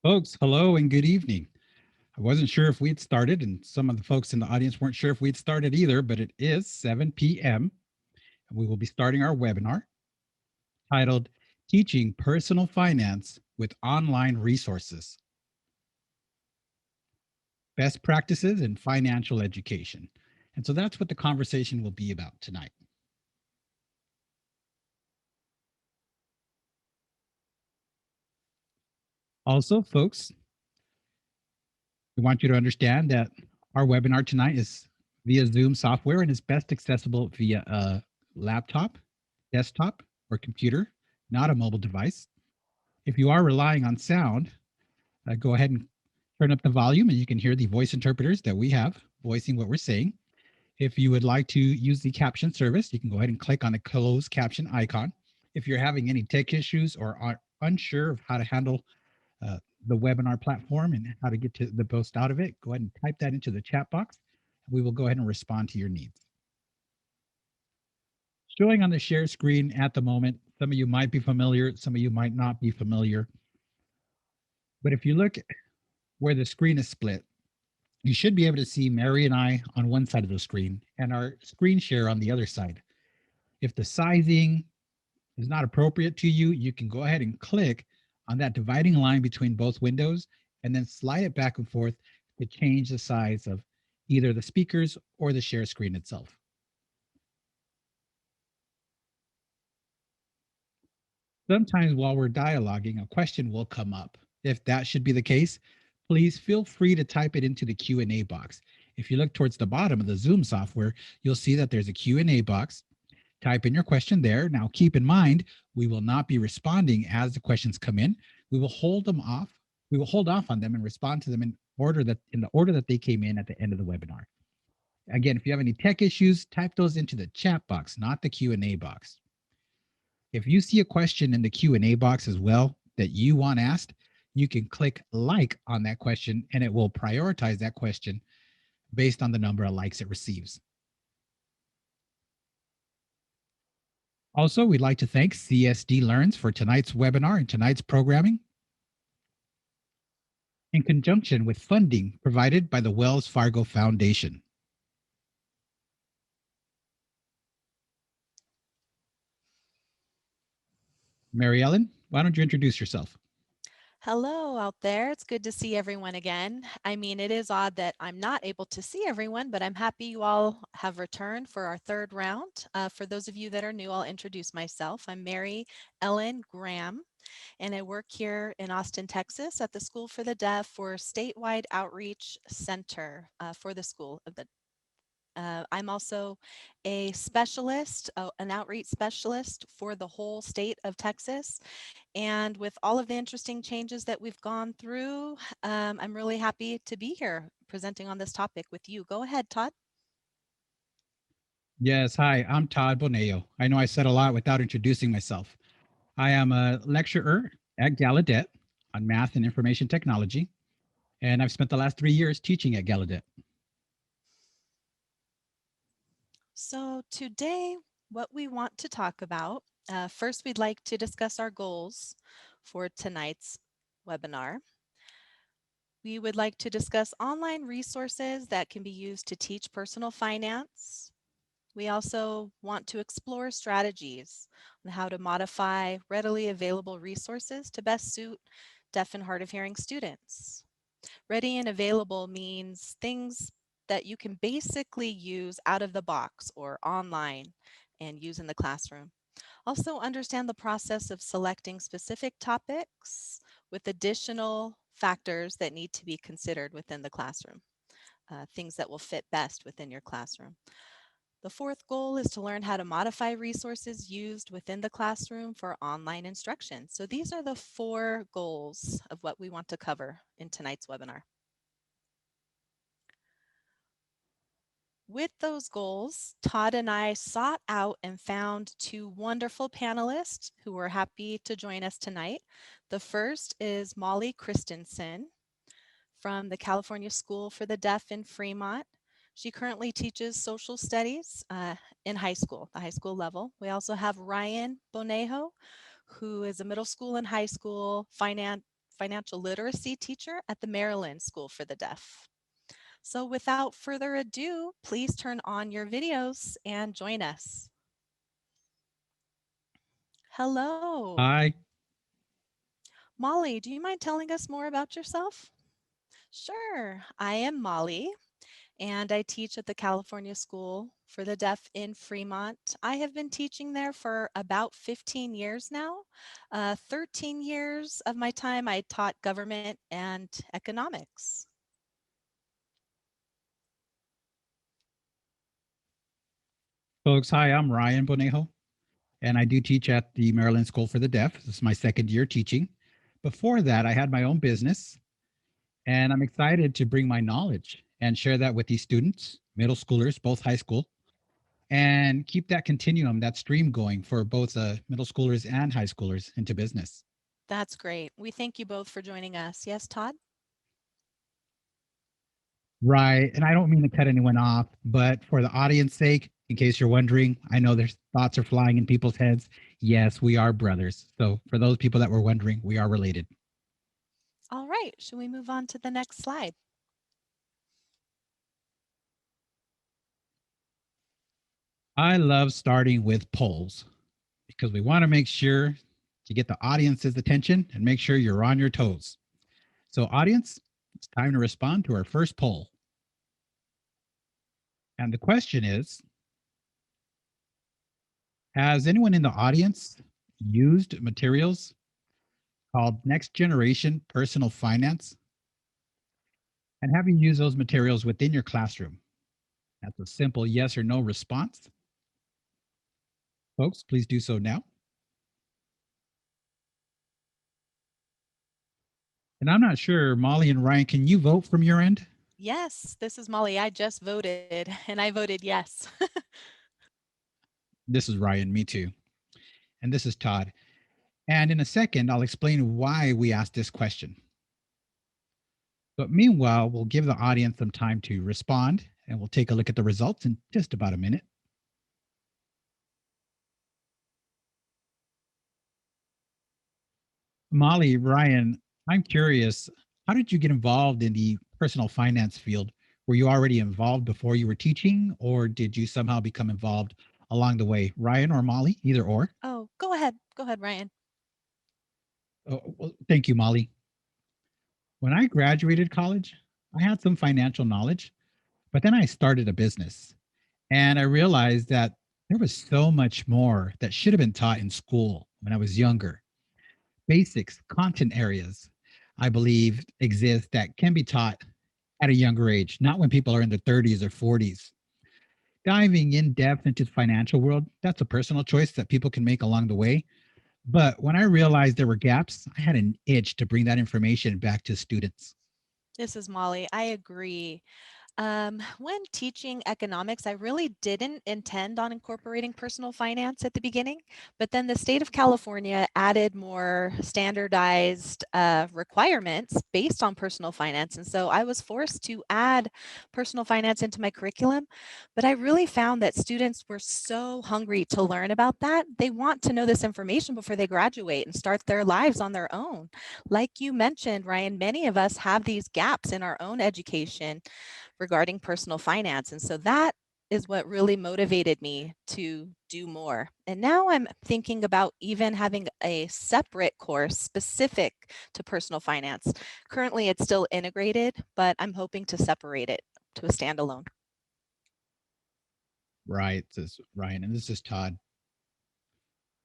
Folks, hello and good evening. I wasn't sure if we'd started, and some of the folks in the audience weren't sure if we'd started either, but it is 7 p.m. and we will be starting our webinar titled Teaching Personal Finance with Online Resources, Best Practices in Financial Education. And so that's what the conversation will be about tonight. Also, folks, we want you to understand that our webinar tonight is via Zoom software and is best accessible via a laptop, desktop, or computer, not a mobile device. If you are relying on sound, go ahead and turn up the volume and you can hear the voice interpreters that we have voicing what we're saying. If you would like to use the caption service, you can go ahead and click on the closed caption icon. If you're having any tech issues or are unsure of how to handle uh, the webinar platform and how to get to the most out of it, go ahead and type that into the chat box. We will go ahead and respond to your needs. Showing on the share screen at the moment, some of you might be familiar, some of you might not be familiar. But if you look where the screen is split, you should be able to see Mary and I on one side of the screen and our screen share on the other side. If the sizing is not appropriate to you, you can go ahead and click on that dividing line between both windows and then slide it back and forth to change the size of either the speakers or the share screen itself. Sometimes while we're dialoguing, a question will come up. If that should be the case, please feel free to type it into the Q&A box. If you look towards the bottom of the Zoom software, you'll see that there's a Q&A box. Type in your question there. Now, keep in mind, we will not be responding as the questions come in. We will hold them off. We will hold off on them and respond to them in the order that they came in at the end of the webinar. Again, if you have any tech issues, type those into the chat box, not the Q&A box. If you see a question in the Q&A box as well that you want asked, you can click like on that question and it will prioritize that question based on the number of likes it receives. Also, we'd like to thank CSD Learns for tonight's webinar and tonight's programming in conjunction with funding provided by the Wells Fargo Foundation. Mary Ellen, why don't you introduce yourself? Hello out there. It's good to see everyone again. I mean, it is odd that I'm not able to see everyone, but I'm happy you all have returned for our third round. For those of you that are new, I'll introduce myself. I'm Mary Ellen Graham, and I work here in Austin, Texas at the School for the Deaf for Statewide Outreach Center for the School of the I'm also a specialist, an outreach specialist for the whole state of Texas. And with all of the interesting changes that we've gone through, I'm really happy to be here presenting on this topic with you. Go ahead, Todd. Yes, hi, I'm Todd Boneo. I know I said a lot without introducing myself. I am a lecturer at Gallaudet on math and information technology, and I've spent the last 3 years teaching at Gallaudet. So today, what we want to talk about, first we'd like to discuss our goals for tonight's webinar. We would like to discuss online resources that can be used to teach personal finance. We also want to explore strategies on how to modify readily available resources to best suit deaf and hard of hearing students. Ready and available means things that you can basically use out of the box or online and use in the classroom. Also understand the process of selecting specific topics with additional factors that need to be considered within the classroom, things that will fit best within your classroom. The fourth goal is to learn how to modify resources used within the classroom for online instruction. So these are the 4 goals of what we want to cover in tonight's webinar. With those goals, Todd and I sought out and found 2 wonderful panelists who were happy to join us tonight. The first is Molly Christensen from the California School for the Deaf in Fremont. She currently teaches social studies in high school, the high school level. We also have Ryan Bonejo, who is a middle school and high school financial literacy teacher at the Maryland School for the Deaf. So without further ado, please turn on your videos and join us. Hello. Hi. Molly, do you mind telling us more about yourself? Sure. I am Molly, and I teach at the California School for the Deaf in Fremont. I have been teaching there for about 15 years now. 13 years of my time, I taught government and economics. Folks, hi, I'm Ryan Bonejo, and I do teach at the Maryland School for the Deaf. This is my second year teaching. Before that, I had my own business, and I'm excited to bring my knowledge and share that with these students, middle schoolers, both high school, and keep that continuum, that stream going for both middle schoolers and high schoolers into business. That's great. We thank you both for joining us. Yes, Todd? Right. And I don't mean to cut anyone off, but for the audience sake, in case you're wondering, I know there's thoughts are flying in people's heads. Yes, we are brothers. So for those people that were wondering, we are related. All right. Should we move on to the next slide? I love starting with polls because we want to make sure to get the audience's attention and make sure you're on your toes. So, audience, it's time to respond to our first poll. And the question is, has anyone in the audience used materials called Next Generation Personal Finance? And have you used those materials within your classroom? That's a simple yes or no response. Folks, please do so now. And I'm not sure, Molly and Ryan, can you vote from your end? Yes, this is Molly. I just voted and I voted yes. This is Ryan, me too. And this is Todd. And in a second, I'll explain why we asked this question. But meanwhile, we'll give the audience some time to respond and we'll take a look at the results in just about a minute. Molly, Ryan, I'm curious, how did you get involved in the personal finance field? Were you already involved before you were teaching, or did you somehow become involved along the way? Ryan or Molly, either or? Oh, go ahead. Go ahead, Ryan. Oh, well, thank you, Molly. When I graduated college, I had some financial knowledge, but then I started a business and I realized that there was so much more that should have been taught in school when I was younger. Basics, content areas, I believe exist that can be taught at a younger age, not when people are in their 30s or 40s. Diving in depth into the financial world, that's a personal choice that people can make along the way. But when I realized there were gaps, I had an itch to bring that information back to students. This is Molly. I agree. When teaching economics, I really didn't intend on incorporating personal finance at the beginning, but then the state of California added more standardized requirements based on personal finance. And so I was forced to add personal finance into my curriculum. But I really found that students were so hungry to learn about that. They want to know this information before they graduate and start their lives on their own. Like you mentioned, Ryan, many of us have these gaps in our own education regarding personal finance. And so that is what really motivated me to do more. And now I'm thinking about even having a separate course specific to personal finance. Currently, it's still integrated, but I'm hoping to separate it to a standalone. Right, says Ryan. And this is Todd.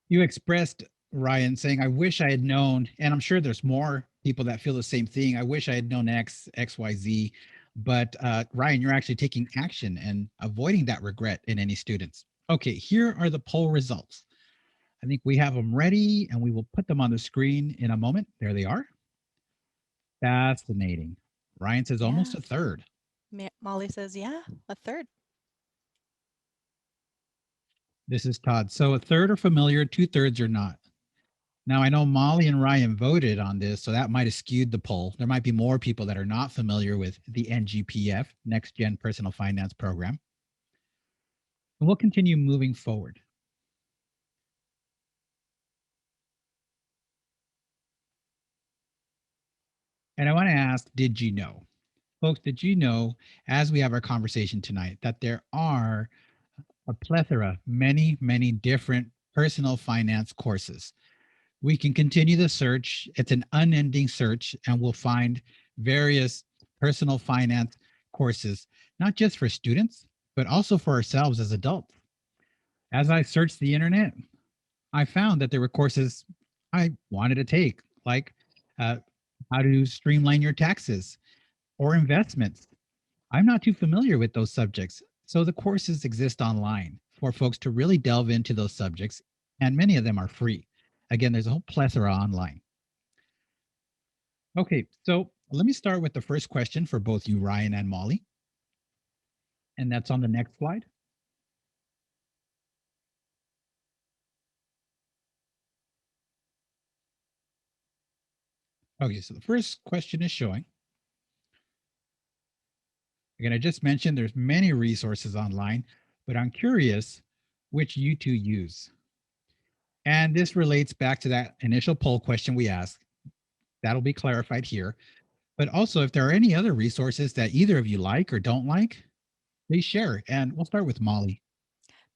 You expressed, Ryan, saying, I wish I had known, and I'm sure there's more people that feel the same thing. I wish I had known XYZ. But Ryan, you're actually taking action and avoiding that regret in any students. Okay, here are the poll results. I think we have them ready and we will put them on the screen in a moment. There they are. Fascinating. Ryan says almost Yeah. a third. Molly says, yeah, a third. This is Todd. So a third are familiar, two-thirds are not. Now, I know Molly and Ryan voted on this, so that might have skewed the poll. There might be more people that are not familiar with the NGPF, Next Gen Personal Finance Program. And we'll continue moving forward. And I want to ask, did you know? Folks, did you know, as we have our conversation tonight, that there are a plethora, many different personal finance courses? We can continue the search. It's an unending search, and we'll find various personal finance courses, not just for students, but also for ourselves as adults. As I searched the internet, I found that there were courses I wanted to take, like uh, how to streamline your taxes or investments. I'm not too familiar with those subjects, so the courses exist online for folks to really delve into those subjects, and many of them are free. Again, there's a whole plethora online. Okay, so let me start with the first question for both you, Ryan and Molly, and that's on the next slide. Okay, so the first question is showing. Again, I just mentioned there's many resources online, but I'm curious which you two use. And this relates back to that initial poll question we asked. That'll be clarified here. But also, if there are any other resources that either of you like or don't like, please share. And we'll start with Molly.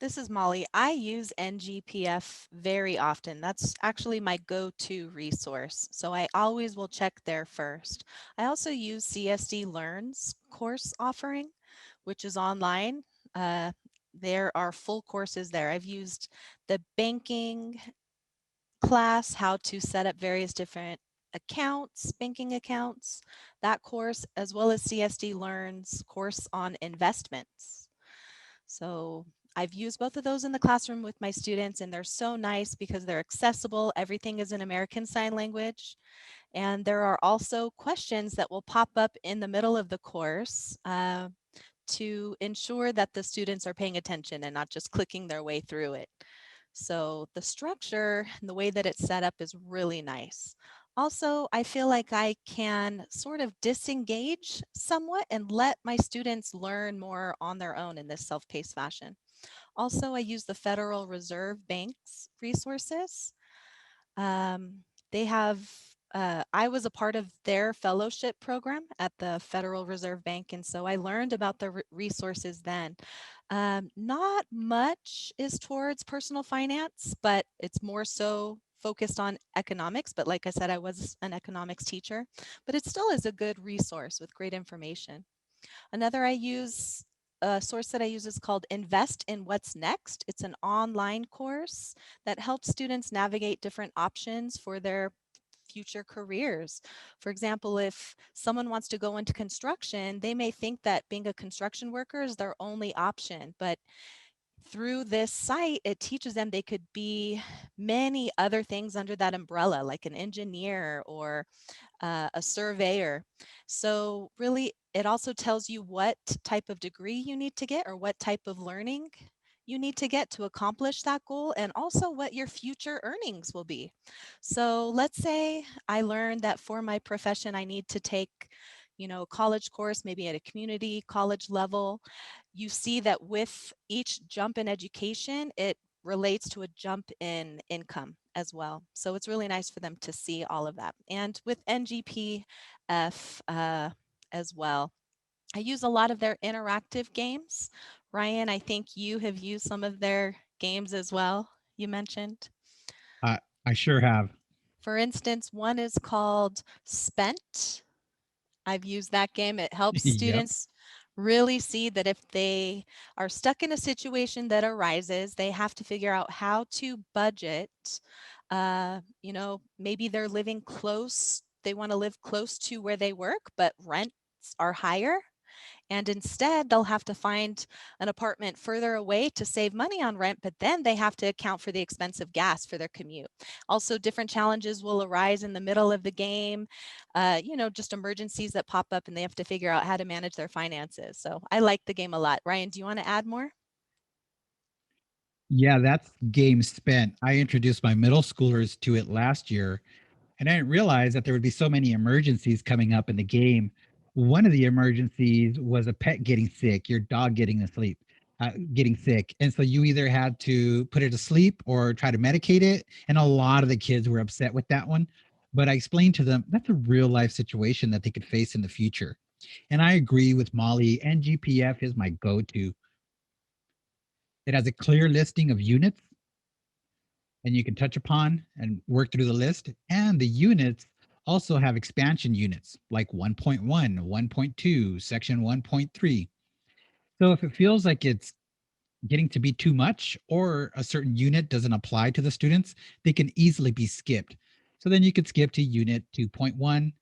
This is Molly. I use Ngpf very often. That's actually my go-to resource. So I always will check there first. I also use CSD Learn's course offering, which is online. Uh, there are full courses there. I've used the banking class, how to set up various different accounts, banking accounts, that course, as well as CSD Learn's course on investments. So I've used both of those in the classroom with my students, and they're so nice because they're accessible. Everything is in American Sign Language. And there are also questions that will pop up in the middle of the course to ensure that the students are paying attention and not just clicking their way through it. So the structure and the way that it's set up is really nice. Also, I feel like I can sort of disengage somewhat and let my students learn more on their own in this self-paced fashion. Also, I use the Federal Reserve Bank's resources. Um, they have, I was a part of their fellowship program at the Federal Reserve Bank, and so I learned about the resources then. Not much is towards personal finance, but it's more so focused on economics. But like I said, I was an economics teacher, but it still is a good resource with great information. Another I use a source that I use is called Invest in What's Next. It's an online course that helps students navigate different options for their future careers. For example, if someone wants to go into construction, they may think that being a construction worker is their only option, but through this site, it teaches them they could be many other things under that umbrella, like an engineer or a surveyor. So really, it also tells you what type of degree you need to get or what type of learning you need to get to accomplish that goal, and also what your future earnings will be. So let's say I learned that for my profession, I need to take a college course, maybe at a community college level. You see that with each jump in education, it relates to a jump in income as well. So it's really nice for them to see all of that. And with NGPF as well, I use a lot of their interactive games. Ryan, I think you have used some of their games as well, you mentioned. I, I sure have. For instance, one is called Spent. I've used that game. It helps Yep. students really see that if they are stuck in a situation that arises, they have to figure out how to budget. Maybe they're living close, they want to live close to where they work, but rents are higher. And instead, they'll have to find an apartment further away to save money on rent, but then they have to account for the expense of gas for their commute. Also, different challenges will arise in the middle of the game, just emergencies that pop up and they have to figure out how to manage their finances. So I like the game a lot. Ryan, do you want to add more? Yeah, that's game spent. I introduced my middle schoolers to it last year, and I didn't realize that there would be so many emergencies coming up in the game. One of the emergencies was a pet getting sick, your dog getting sick. And so you either had to put it to sleep or try to medicate it. And a lot of the kids were upset with that one. but I explained to them that's a real life situation that they could face in the future. And I agree with Molly, NGPF is my go to. It has a clear listing of units and you can touch upon and work through the list. And the units also have expansion units like 1.1, 1.2, section 1.3. So if it feels like it's getting to be too much or a certain unit doesn't apply to the students, they can easily be skipped. So then you could skip to unit 2.1.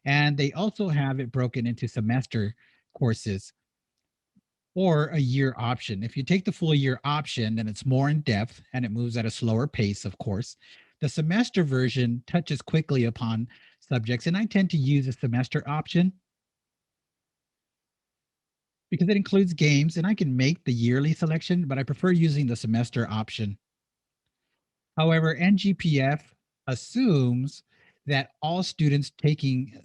And they also have it broken into semester courses or a year option. If you take the full year option, then it's more in depth and it moves at a slower pace, of course. The semester version touches quickly upon subjects, and I tend to use a semester option because it includes games and I can make the yearly selection, but I prefer using the semester option. However, NGPF assumes that all students taking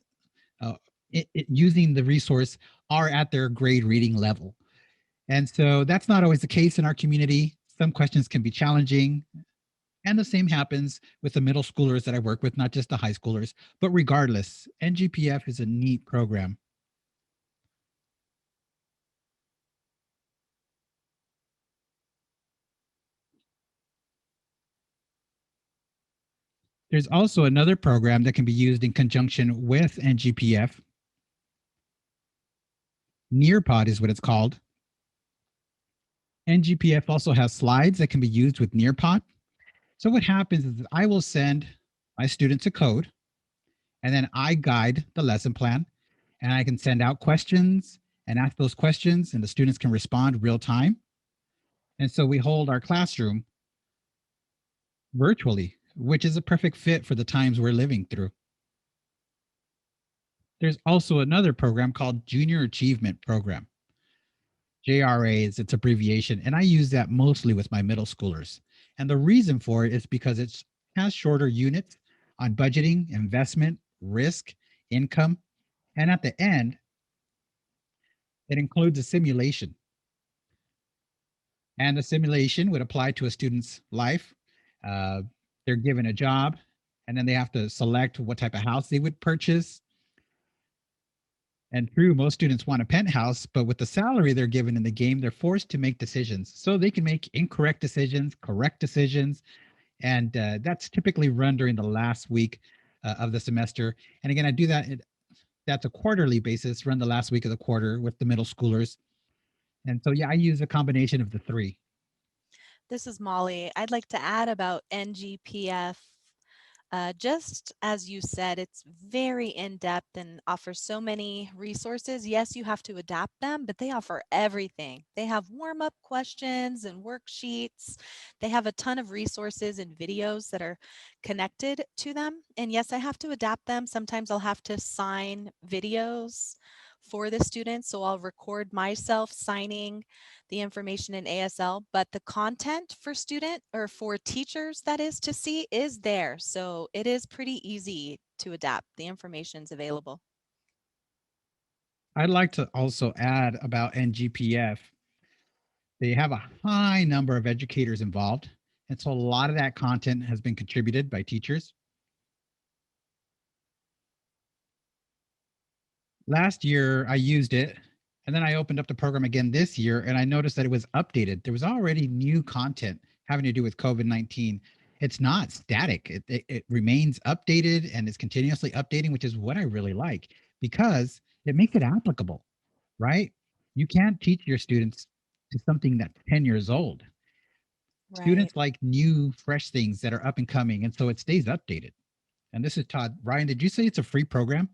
using the resource are at their grade reading level. And so that's not always the case in our community. Some questions can be challenging. And the same happens with the middle schoolers that I work with, not just the high schoolers. But regardless, NGPF is a neat program. There's also another program that can be used in conjunction with NGPF. Nearpod is what it's called. NGPF also has slides that can be used with Nearpod. So what happens is that I will send my students a code and then I guide the lesson plan and I can send out questions and ask those questions and the students can respond real time. And so we hold our classroom virtually, which is a perfect fit for the times we're living through. There's also another program called Junior Achievement Program. JRA is its abbreviation, and I use that mostly with my middle schoolers. And the reason for it is because it has shorter units on budgeting, investment, risk, income, and at the end, it includes a simulation. And the simulation would apply to a student's life. Uh, they're given a job, and then they have to select what type of house they would purchase. And true, most students want a penthouse, but with the salary they're given in the game, they're forced to make decisions. So they can make incorrect decisions, correct decisions, and that's typically run during the last week of the semester. And again, I do that. That's a quarterly basis, run the last week of the quarter with the middle schoolers. And so, yeah, I use a combination of the three. This is Molly. I'd like to add about NGPF. Just as you said, it's very in depth and offers so many resources. Yes, you have to adapt them, but they offer everything. They have warm up questions and worksheets. They have a ton of resources and videos that are connected to them. And yes, I have to adapt them. Sometimes I'll have to sign videos for the students. So I'll record myself signing the information in ASL, but the content for student or for teachers that is to see is there. So it is pretty easy to adapt. The information's available. I'd like to also add about NGPF. They have a high number of educators involved. And so a lot of that content has been contributed by teachers. Last year, I used it, and then I opened up the program again this year, and I noticed that it was updated. There was already new content having to do with COVID-19. It's not static, it remains updated and is continuously updating, which is what I really like because it makes it applicable, right? You can't teach your students to something that's 10 years old. Right. Students like new, fresh things that are up and coming, and so it stays updated. And this is Todd. Ryan, did you say it's a free program?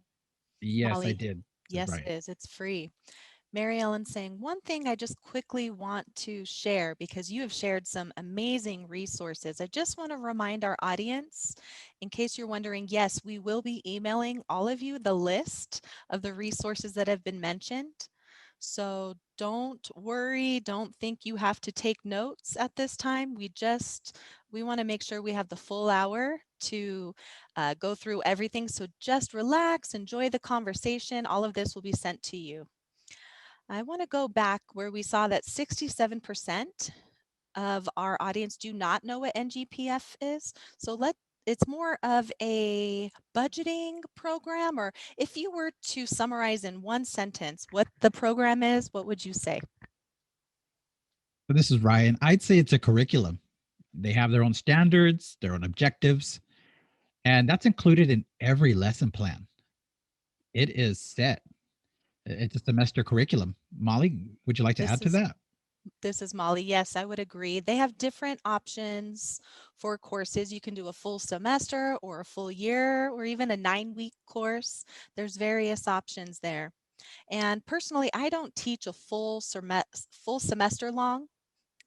Yes, I Molly, did. This is yes, it Ryan. is. It's free. Mary Ellen saying, one thing I just quickly want to share because you have shared some amazing resources. I just want to remind our audience, in case you're wondering, yes, we will be emailing all of you the list of the resources that have been mentioned. So don't worry, don't think you have to take notes at this time. We want to make sure we have the full hour to go through everything. So just relax, enjoy the conversation. All of this will be sent to you. I want to go back where we saw that 67% of our audience do not know what NGPF is. So it's more of a budgeting program, or if you were to summarize in one sentence what the program is, what would you say? So this is Ryan. I'd say it's a curriculum. They have their own standards, their own objectives, and that's included in every lesson plan. It is set. It's a semester curriculum. Molly, would you like to This add to is that? this is Molly. Yes, I would agree. They have different options for courses. You can do a full semester or a full year or even a 9-week course. There's various options there. And personally, I don't teach a full semester long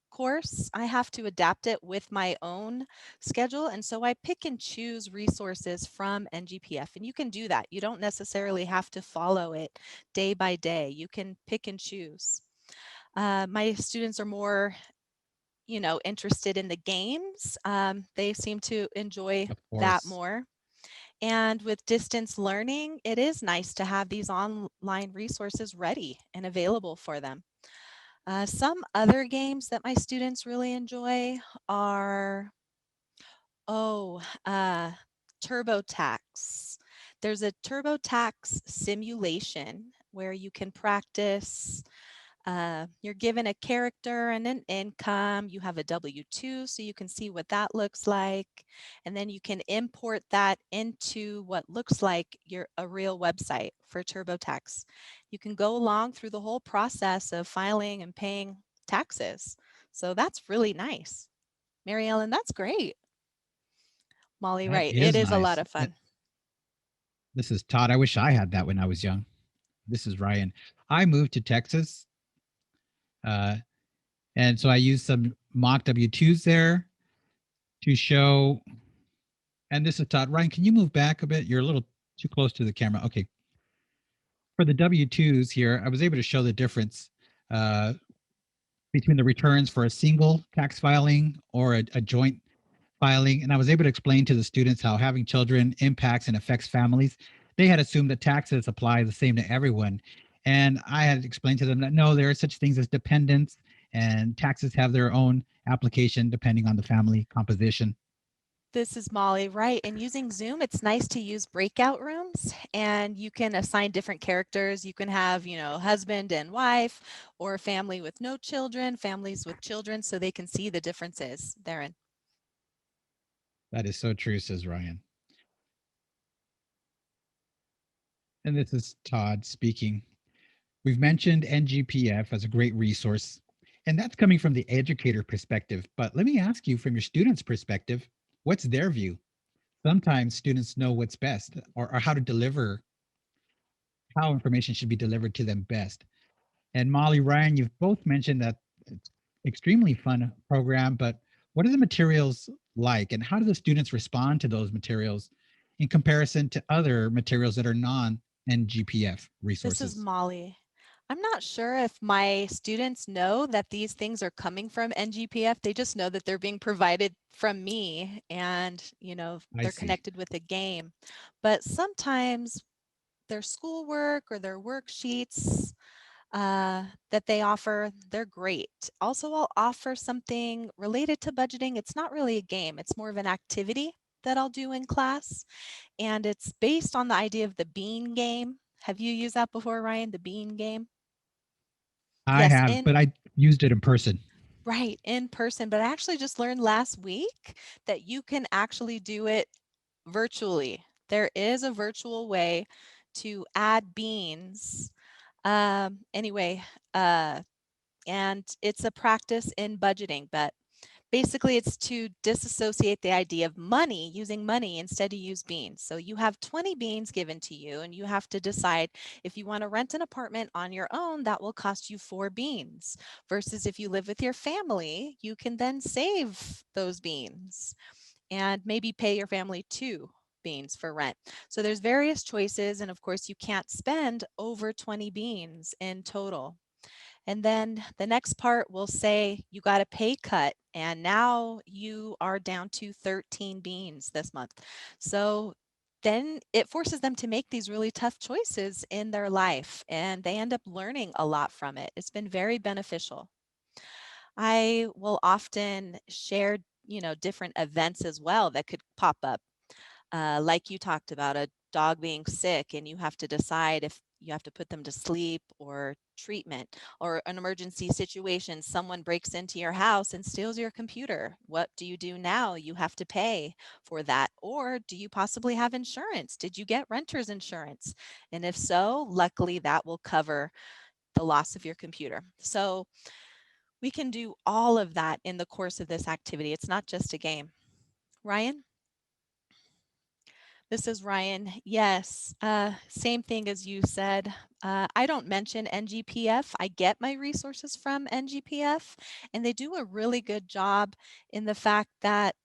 course. I have to adapt it with my own schedule. And so I pick and choose resources from NGPF. And you can do that. You don't necessarily have to follow it day by day. You can pick and choose. My students are more, interested in the games. They seem to enjoy Of that course. more. And with distance learning, it is nice to have these online resources ready and available for them. Some other games that my students really enjoy are, oh, TurboTax. There's a TurboTax simulation where you can practice. You're given a character and an income. You have a W-2, so you can see what that looks like. And then you can import that into what looks like a real website for TurboTax. You can go along through the whole process of filing and paying taxes. So that's really nice. Mary Ellen, that's great. Molly, That right. It is is a lot nice. of fun. This is Todd. I wish I had that when I was young. This is Ryan. I moved to Texas, uh, and so I used some mock W-2s there to show. And this is Todd. Ryan, can you move back a bit? You're a little too close to the camera. Okay. For the W-2s here, I was able to show the difference uh, between the returns for a single tax filing or a joint filing. And I was able to explain to the students how having children impacts and affects families. They had assumed that taxes apply the same to everyone. And I had explained to them that no, there are such things as dependents, and taxes have their own application depending on the family composition. This is Molly, right? And using Zoom, it's nice to use breakout rooms and you can assign different characters. You can have, husband and wife or family with no children, families with children, so they can see the differences therein. That is so true, says Ryan. And this is Todd speaking. We've mentioned NGPF as a great resource, and that's coming from the educator perspective. But let me ask you from your students' perspective, what's their view? Sometimes students know what's best or how to deliver, how information should be delivered to them best. And Molly, Ryan, you've both mentioned that it's extremely fun program, but what are the materials like and how do the students respond to those materials in comparison to other materials that are non-NGPF This is resources? Molly. I'm not sure if my students know that these things are coming from NGPF. They just know that they're being provided from me and, I they're see. connected with a game. But sometimes their schoolwork or their worksheets that they offer, they're great. Also, I'll offer something related to budgeting. It's not really a game, it's more of an activity that I'll do in class. And it's based on the idea of the bean game. Have you used that before, Ryan? The bean game? I Yes, have, but I used it in person. right, in person. But I actually just learned last week that you can actually do it virtually. There is a virtual way to add beans. Anyway, uh, and it's a practice in budgeting, but basically it's to disassociate the idea of money, using money instead to use beans. So you have 20 beans given to you and you have to decide if you want to rent an apartment on your own, that will cost you 4 beans, versus if you live with your family, you can then save those beans and maybe pay your family 2 beans for rent. So there's various choices, and of course you can't spend over 20 beans in total. And then the next part will say you got a pay cut and now you are down to 13 beans this month. So then it forces them to make these really tough choices in their life and they end up learning a lot from it. It's been very beneficial. I will often share, different events as well that could pop up Like you talked about, a dog being sick and you have to decide if you have to put them to sleep or treatment, or an emergency situation, someone breaks into your house and steals your computer. What do you do now? You have to pay for that. Or do you possibly have insurance? Did you get renter's insurance? And if so, luckily that will cover the loss of your computer. So we can do all of that in the course of this activity. It's not just a game. Ryan? This is Ryan. Yes, same thing as you said. I don't mention NGPF. I get my resources from NGPF, and they do a really good job in the fact that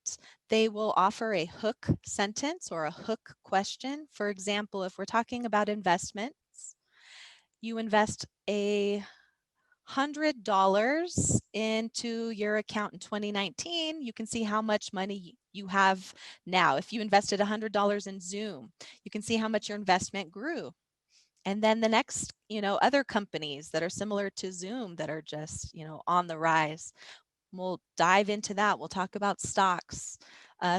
they will offer a hook sentence or a hook question. For example, if we're talking about investments, you invest $100 into your account in 2019, you can see how much money you have now. If you invested $100 in Zoom, you can see how much your investment grew. And then the next, other companies that are similar to Zoom that are just, on the rise. We'll dive into that. We'll talk about stocks.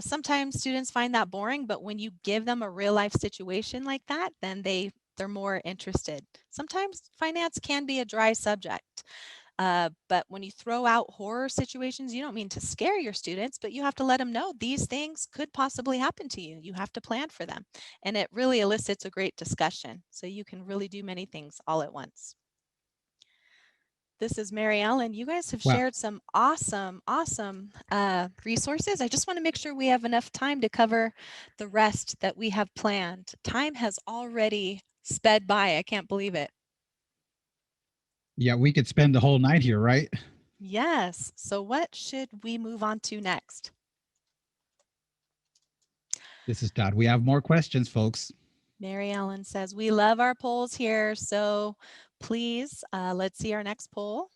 Sometimes students find that boring, but when you give them a real life situation like that, then they're more interested. Sometimes finance can be a dry subject. But when you throw out horror situations, you don't mean to scare your students, but you have to let them know these things could possibly happen to you. You have to plan for them. And it really elicits a great discussion. So you can really do many things all at once. This is Mary Ellen. You guys have Well, shared some awesome resources. I just want to make sure we have enough time to cover the rest that we have planned. Time has already sped by. I can't believe it. yeah, we could spend the whole night here, right? Yes. So what should we move on to next? This is Todd. We have more questions, folks. Mary Ellen says, we love our polls here. So please, let's see our next poll.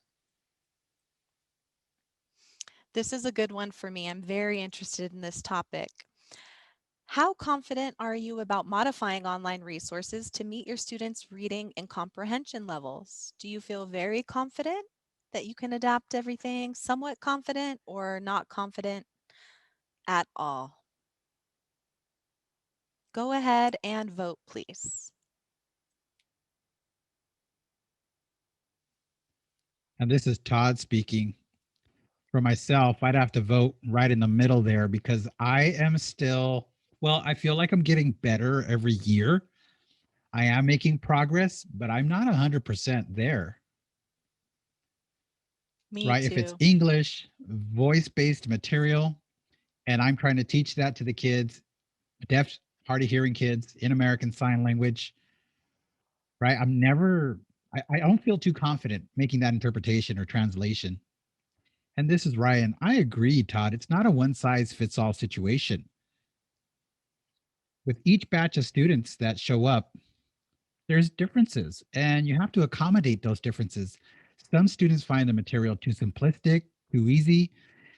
This is a good one for me. I'm very interested in this topic. How confident are you about modifying online resources to meet your students' reading and comprehension levels? Do you feel very confident that you can adapt everything, somewhat confident, or not confident at all? Go ahead and vote, please. And this is Todd speaking. For myself, I'd have to vote right in the middle there because I am still, well, I feel like I'm getting better every year. I am making progress, but I'm not 100% there, Me right? If it's too. English, voice based material, and I'm trying to teach that to the kids, deaf, hard of hearing kids in American Sign Language, right? I don't feel too confident making that interpretation or translation. And this is Ryan. I agree, Todd. It's not a one size fits all situation. With each batch of students that show up, there's differences, and you have to accommodate those differences. Some students find the material too simplistic, too easy.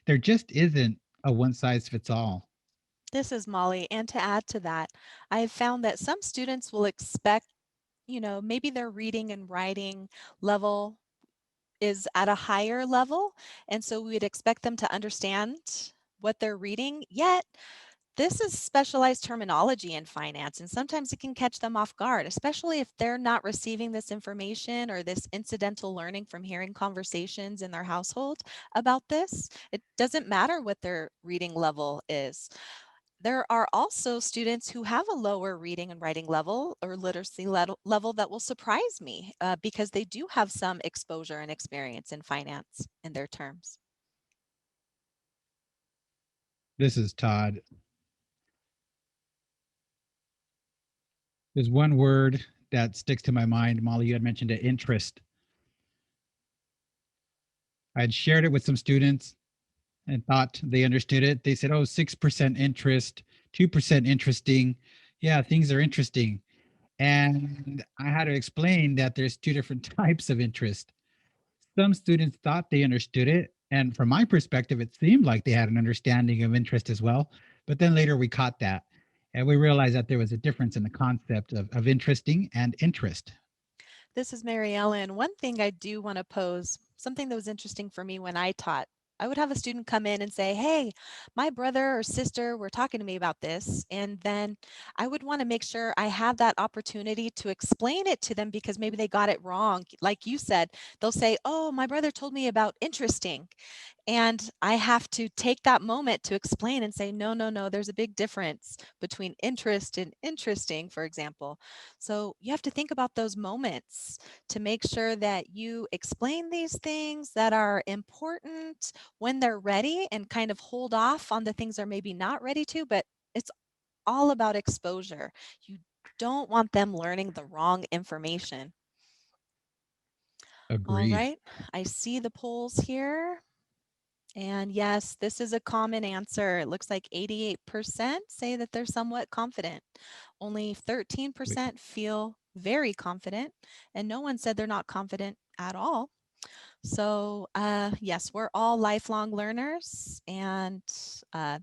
There just isn't a one size fits all. This is Molly. And to add to that, I have found that some students will expect, maybe their reading and writing level is at a higher level. And so we would expect them to understand what they're reading, yet this is specialized terminology in finance, and sometimes it can catch them off guard, especially if they're not receiving this information or this incidental learning from hearing conversations in their household about this. It doesn't matter what their reading level is. There are also students who have a lower reading and writing level or literacy level that will surprise me because they do have some exposure and experience in finance in their terms. This is Todd. There's one word that sticks to my mind. Molly, you had mentioned it, interest. I had shared it with some students and thought they understood it. They said, oh, 6% interest, 2% interesting. Yeah, things are interesting. And I had to explain that there's two different types of interest. Some students thought they understood it. And from my perspective, it seemed like they had an understanding of interest as well. But then later we caught that and we realized that there was a difference in the concept of interesting and interest. This is Mary Ellen. One thing I do want to pose, something that was interesting for me when I taught I would have a student come in and say, "Hey, my brother or sister were talking to me about this." And then I would want to make sure I have that opportunity to explain it to them because maybe they got it wrong. Like you said, they'll say, "Oh, my brother told me about interesting." And I have to take that moment to explain and say, no, no, no, there's a big difference between interest and interesting, for example. So you have to think about those moments to make sure that you explain these things that are important when they're ready and kind of hold off on the things they're maybe not ready to. But it's all about exposure. You don't want them learning the wrong information. All Agreed. right, I see the polls here. And yes, this is a common answer. It looks like 88% say that they're somewhat confident. Only Wait. 13% feel very confident, and no one said they're not confident at all. So, yes, we're all lifelong learners, and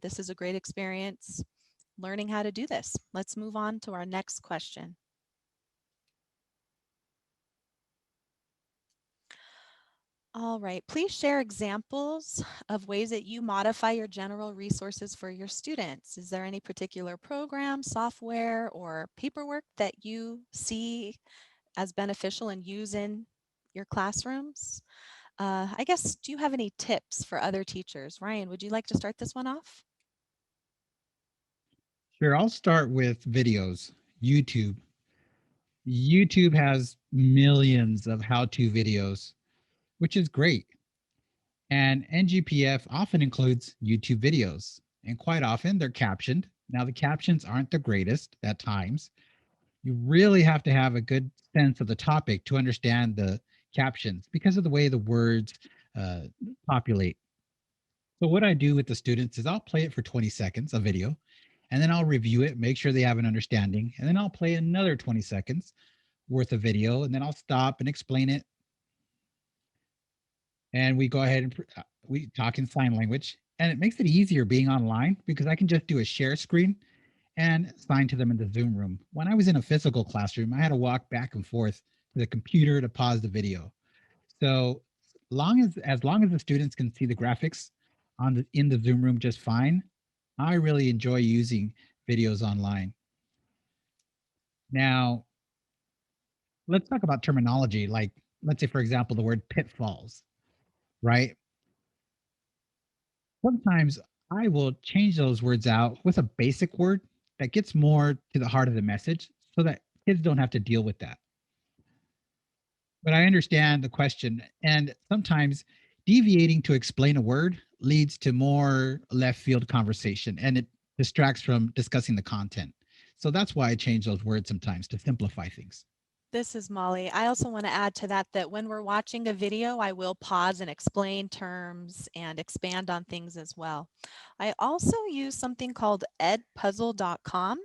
this is a great experience learning how to do this. Let's move on to our next question. All right, please share examples of ways that you modify your general resources for your students. Is there any particular program, software, or paperwork that you see as beneficial and use in your classrooms? I guess, do you have any tips for other teachers? Ryan, would you like to start this one off? Sure, I'll start with videos. YouTube. YouTube has millions of how to videos, which is great. And NGPF often includes YouTube videos, and quite often they're captioned. Now, the captions aren't the greatest at times. You really have to have a good sense of the topic to understand the captions because of the way the words uh, populate. So, what I do with the students is I'll play it for 20 seconds, a video, and then I'll review it, make sure they have an understanding, and then I'll play another 20 seconds worth of video, and then I'll stop and explain it. And we go ahead and we talk in sign language. And it makes it easier being online because I can just do a share screen and sign to them in the Zoom room. When I was in a physical classroom, I had to walk back and forth to the computer to pause the video. So long as the students can see the graphics on the in the Zoom room just fine, I really enjoy using videos online. Now, let's talk about terminology. Like, let's say, for example, the word pitfalls, right? Sometimes I will change those words out with a basic word that gets more to the heart of the message so that kids don't have to deal with that. But I understand the question. And sometimes deviating to explain a word leads to more left field conversation and it distracts from discussing the content. So that's why I change those words sometimes to simplify things. This is Molly. I also want to add to that that when we're watching a video, I will pause and explain terms and expand on things as well. I also use something called edpuzzle.com,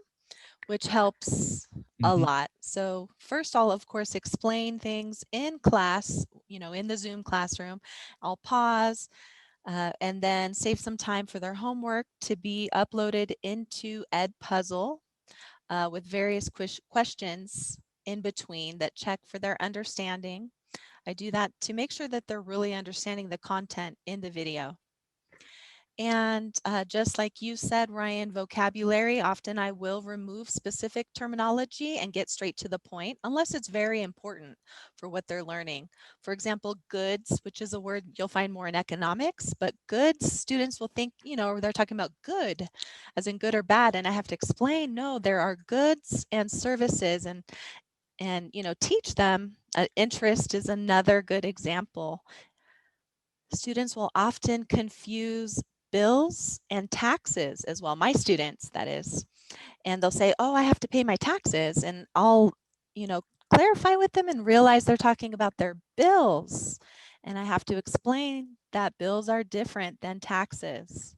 which helps a Mhm. lot. So first I'll of course explain things in class, in the Zoom classroom. I'll pause and then save some time for their homework to be uploaded into Edpuzzle with various questions in between that check for their understanding. I do that to make sure that they're really understanding the content in the video. And just like you said, Ryan, vocabulary, often I will remove specific terminology and get straight to the point, unless it's very important for what they're learning. For example, goods, which is a word you'll find more in economics, but goods, students will think, they're talking about good, as in good or bad. And I have to explain, no, there are goods and services and teach them. Interest is another good example. Students will often confuse bills and taxes as well. My students, that is. And they'll say, "Oh, I have to pay my taxes." And I'll, you know, clarify with them and realize they're talking about their bills. And I have to explain that bills are different than taxes.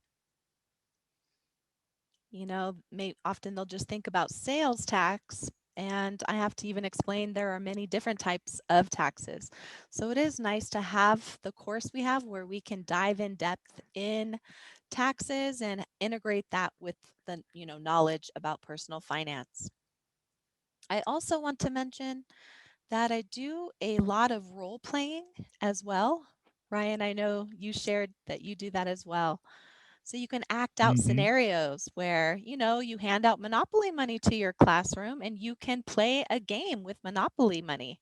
Often they'll just think about sales tax, and I have to even explain there are many different types of taxes. So it is nice to have the course we have where we can dive in depth in taxes and integrate that with the knowledge about personal finance. I also want to mention that I do a lot of role playing as well. Ryan, I know you shared that you do that as well. So you can act out Hmm. scenarios where, you hand out Monopoly money to your classroom and you can play a game with Monopoly money.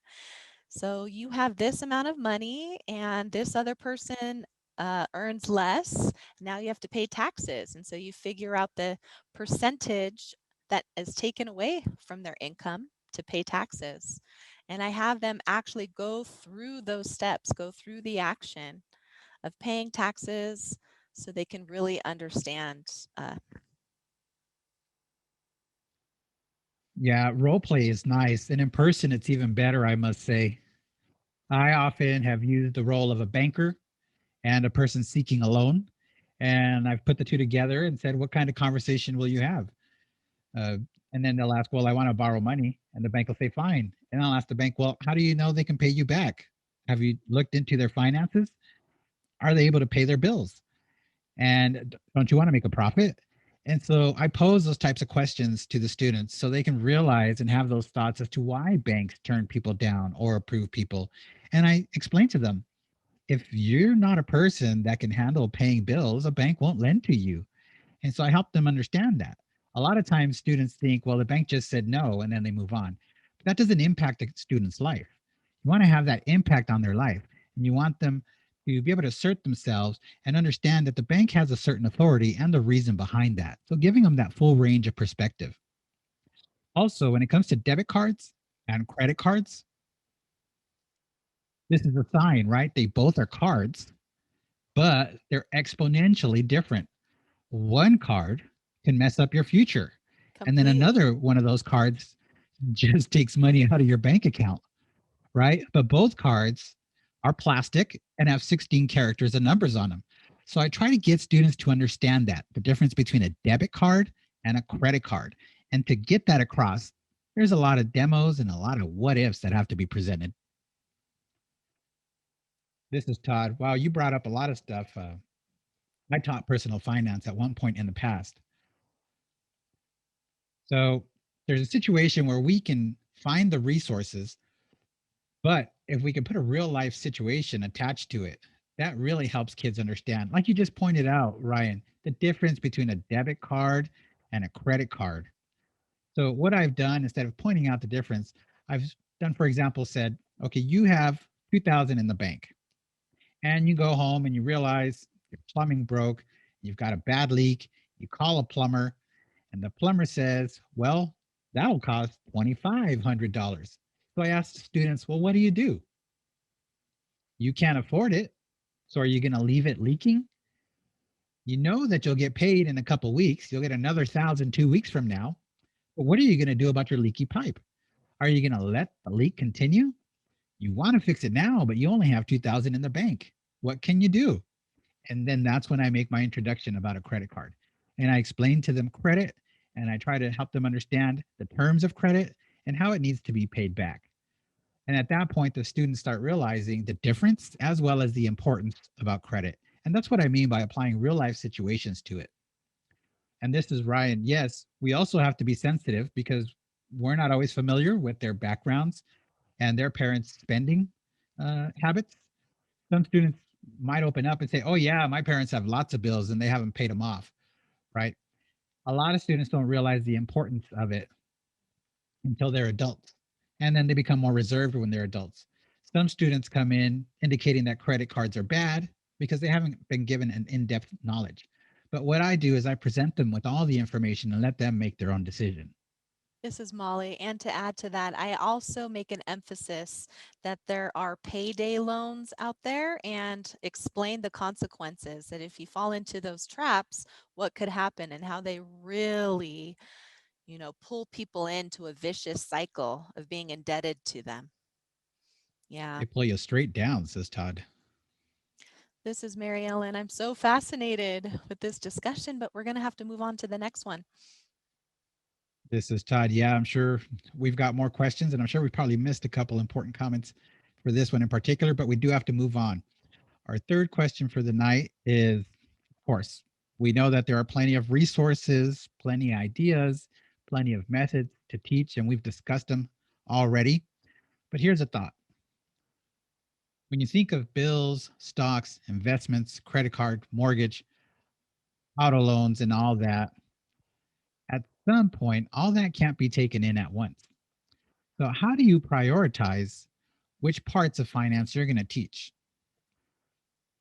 So you have this amount of money and this other person earns less. Now you have to pay taxes. And so you figure out the percentage that is taken away from their income to pay taxes. And I have them actually go through those steps, go through the action of paying taxes so they can really understand. Uh, Yeah, role play is nice. And in person, it's even better, I must say. I often have used the role of a banker and a person seeking a loan. And I've put the two together and said, what kind of conversation will you have? Uh, and then they'll ask, well, I want to borrow money. And the bank will say, fine. And I'll ask the bank, well, how do you know they can pay you back? Have you looked into their finances? Are they able to pay their bills? And don't you want to make a profit? And so I pose those types of questions to the students so they can realize and have those thoughts as to why banks turn people down or approve people. And I explain to them, if you're not a person that can handle paying bills, a bank won't lend to you. And so I help them understand that. A lot of times students think, well, the bank just said no, and then they move on. But that doesn't impact the student's life. You want to have that impact on their life, and you want them to be able to assert themselves and understand that the bank has a certain authority and the reason behind that. So giving them that full range of perspective. Also, when it comes to debit cards and credit cards, this is a sign, right? They both are cards, but they're exponentially different. One card can mess up your future. And then Completely. another one of those cards just takes money out of your bank account, right? But both cards are plastic and have 16 characters and numbers on them. So I try to get students to understand that the difference between a debit card and a credit card. And to get that across, there's a lot of demos and a lot of what ifs that have to be presented. This is Todd. Wow, you brought up a lot of stuff. I taught personal finance at one point in the past. So there's a situation where we can find the resources, but if we can put a real life situation attached to it, that really helps kids understand. Like you just pointed out, Ryan, the difference between a debit card and a credit card. So what I've done instead of pointing out the difference, I've done, for example, said, okay, you have 2000 in the bank and you go home and you realize your plumbing broke, you've got a bad leak, you call a plumber, and the plumber says, well, that'll cost $2,500. So I asked the students, well, what do? You can't afford it. So are you going to leave it leaking? You know that you'll get paid in a couple weeks. You'll get another 1,000 2 weeks from now. But what are you going to do about your leaky pipe? Are you going to let the leak continue? You want to fix it now, but you only have 2,000 in the bank. What can you do? And then that's when I make my introduction about a credit card. And I explain to them credit and I try to help them understand the terms of credit and how it needs to be paid back. And at that point, the students start realizing the difference as well as the importance about credit. And that's what I mean by applying real life situations to it. And this is Ryan. Yes, we also have to be sensitive because we're not always familiar with their backgrounds and their parents' spending habits. Some students might open up and say, oh, yeah, my parents have lots of bills and they haven't paid them off, right? A lot of students don't realize the importance of it until they're adults. And then they become more reserved when they're adults. Some students come in indicating that credit cards are bad because they haven't been given an in depth knowledge. But what I do is I present them with all the information and let them make their own decision. This is Molly. And to add to that, I also make an emphasis that there are payday loans out there and explain the consequences that if you fall into those traps, what could happen and how they really, pull people into a vicious cycle of being indebted to them. Yeah. They play you straight down, says Todd. This is Mary Ellen. I'm so fascinated with this discussion, but we're going to have to move on to the next one. This is Todd. Yeah, I'm sure we've got more questions, and I'm sure we probably missed a couple important comments for this one in particular, but we do have to move on. Our third question for the night is, of course, we know that there are plenty of resources, plenty of ideas, plenty of methods to teach, and we've discussed them already. But here's a thought. When you think of bills, stocks, investments, credit card, mortgage, auto loans, and all that, at some point, all that can't be taken in at once. So, how do you prioritize which parts of finance you're going to teach?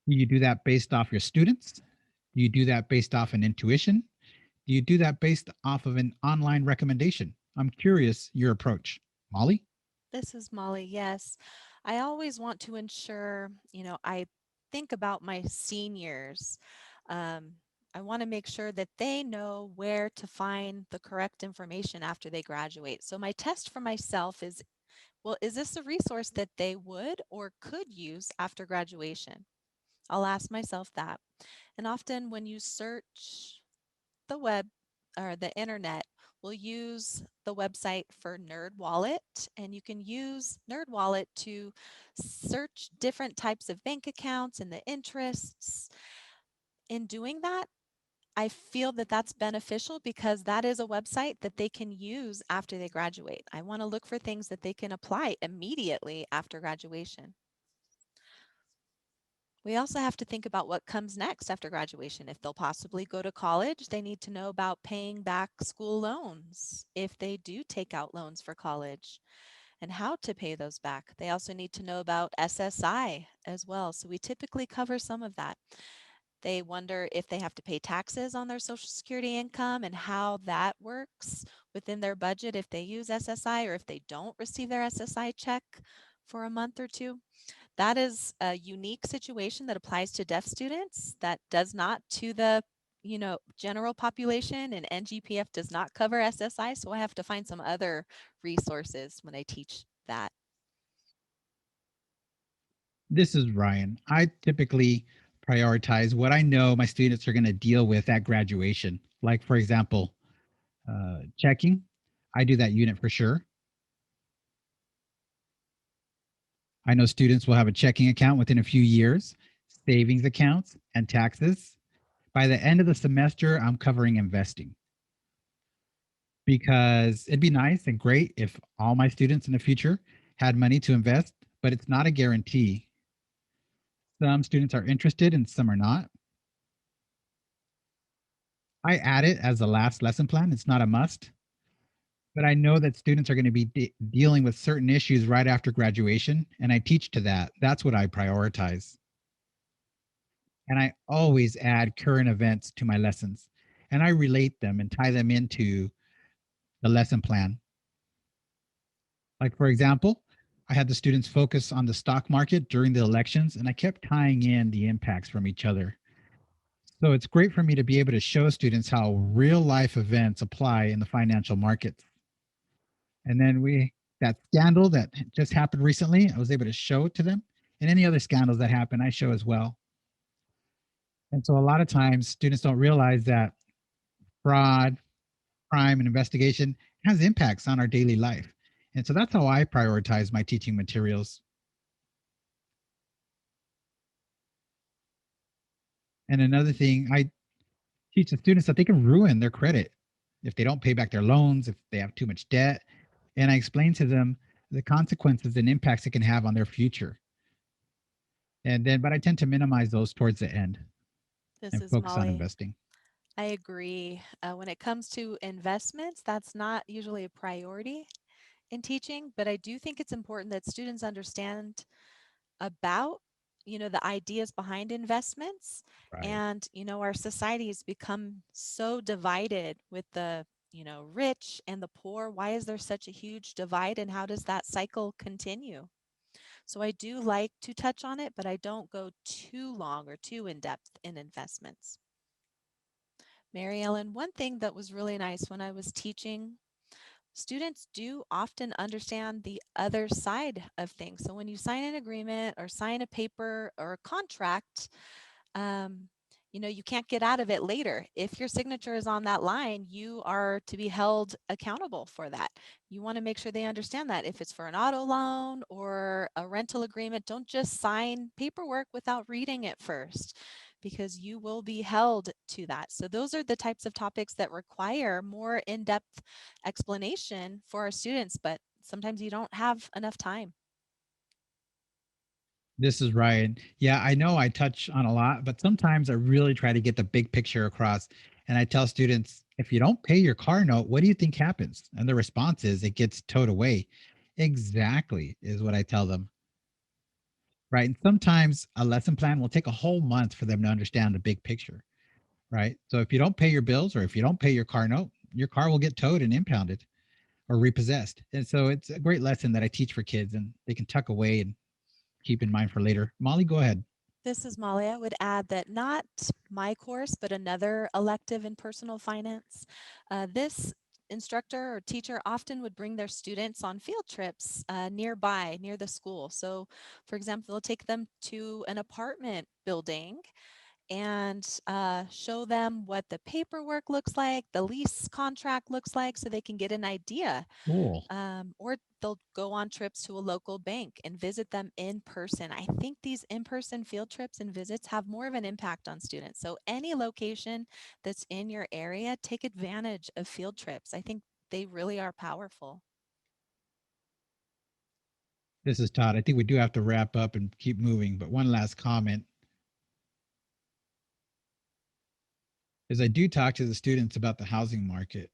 Do you do that based off your students? Do you do that based off an intuition? Do you do that based off of an online recommendation? I'm curious your approach. Molly? This is Molly. Yes. I always want to ensure, I think about my seniors. Um, I want to make sure that they know where to find the correct information after they graduate. So, my test for myself is, well, is this a resource that they would or could use after graduation? I'll ask myself that. And often when you search the web or the internet, we'll use the website for NerdWallet, and you can use NerdWallet to search different types of bank accounts and the interests. In doing that, I feel that that's beneficial because that is a website that they can use after they graduate. I want to look for things that they can apply immediately after graduation. We also have to think about what comes next after graduation. If they'll possibly go to college, they need to know about paying back school loans if they do take out loans for college and how to pay those back. They also need to know about SSI as well. So we typically cover some of that. They wonder if they have to pay taxes on their Social Security income and how that works within their budget if they use SSI or if they don't receive their SSI check for a month or two. That is a unique situation that applies to deaf students that does not to the general population, and NGPF does not cover SSI, so I have to find some other resources when I teach that. This is Ryan. I typically prioritize what I know my students are going to deal with at graduation. Like, for example, checking. I do that unit for sure. I know students will have a checking account within a few years, savings accounts, and taxes. By the end of the semester, I'm covering investing because it'd be nice and great if all my students in the future had money to invest, but it's not a guarantee. Some students are interested and some are not. I add it as a last lesson plan. It's not a must, but I know that students are going to be dealing with certain issues right after graduation, and I teach to that. That's what I prioritize. And I always add current events to my lessons, and I relate them and tie them into the lesson plan. Like, for example, I had the students focus on the stock market during the elections, and I kept tying in the impacts from each other. So it's great for me to be able to show students how real life events apply in the financial markets. And then that scandal that just happened recently, I was able to show it to them. And any other scandals that happen, I show as well. And so a lot of times students don't realize that fraud, crime, and investigation has impacts on our daily life. And so that's how I prioritize my teaching materials. And another thing, I teach the students that they can ruin their credit if they don't pay back their loans, if they have too much debt. And I explain to them the consequences and impacts it can have on their future. But I tend to minimize those towards the end This and is focus on Molly. investing. I agree. When it comes to investments, that's not usually a priority in teaching, but I do think it's important that students understand about the ideas behind investments. Right. And our society has become so divided with the rich and the poor. Why is there such a huge divide, and how does that cycle continue? So I do like to touch on it, but I don't go too long or too in depth in investments. Mary Ellen, one thing that was really nice when I was teaching, students do often understand the other side of things. So when you sign an agreement or sign a paper or a contract, um, you can't get out of it later. If your signature is on that line, you are to be held accountable for that. You want to make sure they understand that. If it's for an auto loan or a rental agreement, don't just sign paperwork without reading it first, because you will be held to that. So those are the types of topics that require more in-depth explanation for our students, but sometimes you don't have enough time. This is Ryan. Yeah, I know I touch on a lot, but sometimes I really try to get the big picture across. And I tell students, if you don't pay your car note, what do you think happens? And the response is it gets towed away. Exactly, is what I tell them. Right. And sometimes a lesson plan will take a whole month for them to understand the big picture. Right. So if you don't pay your bills or if you don't pay your car note, your car will get towed and impounded or repossessed. And so it's a great lesson that I teach for kids and they can tuck away and keep in mind for later. Molly, go ahead. This is Molly. I would add that not my course, but another elective in personal finance. This instructor or teacher often would bring their students on field trips nearby, near the school. So, for example, they'll take them to an apartment building and show them what the paperwork looks like, the lease contract looks like, so they can get an idea. Cool. Or they'll go on trips to a local bank and visit them in person. I think these in person field trips and visits have more of an impact on students. So, any location that's in your area, take advantage of field trips. I think they really are powerful. This is Todd. I think we do have to wrap up and keep moving. But one last comment is I do talk to the students about the housing market.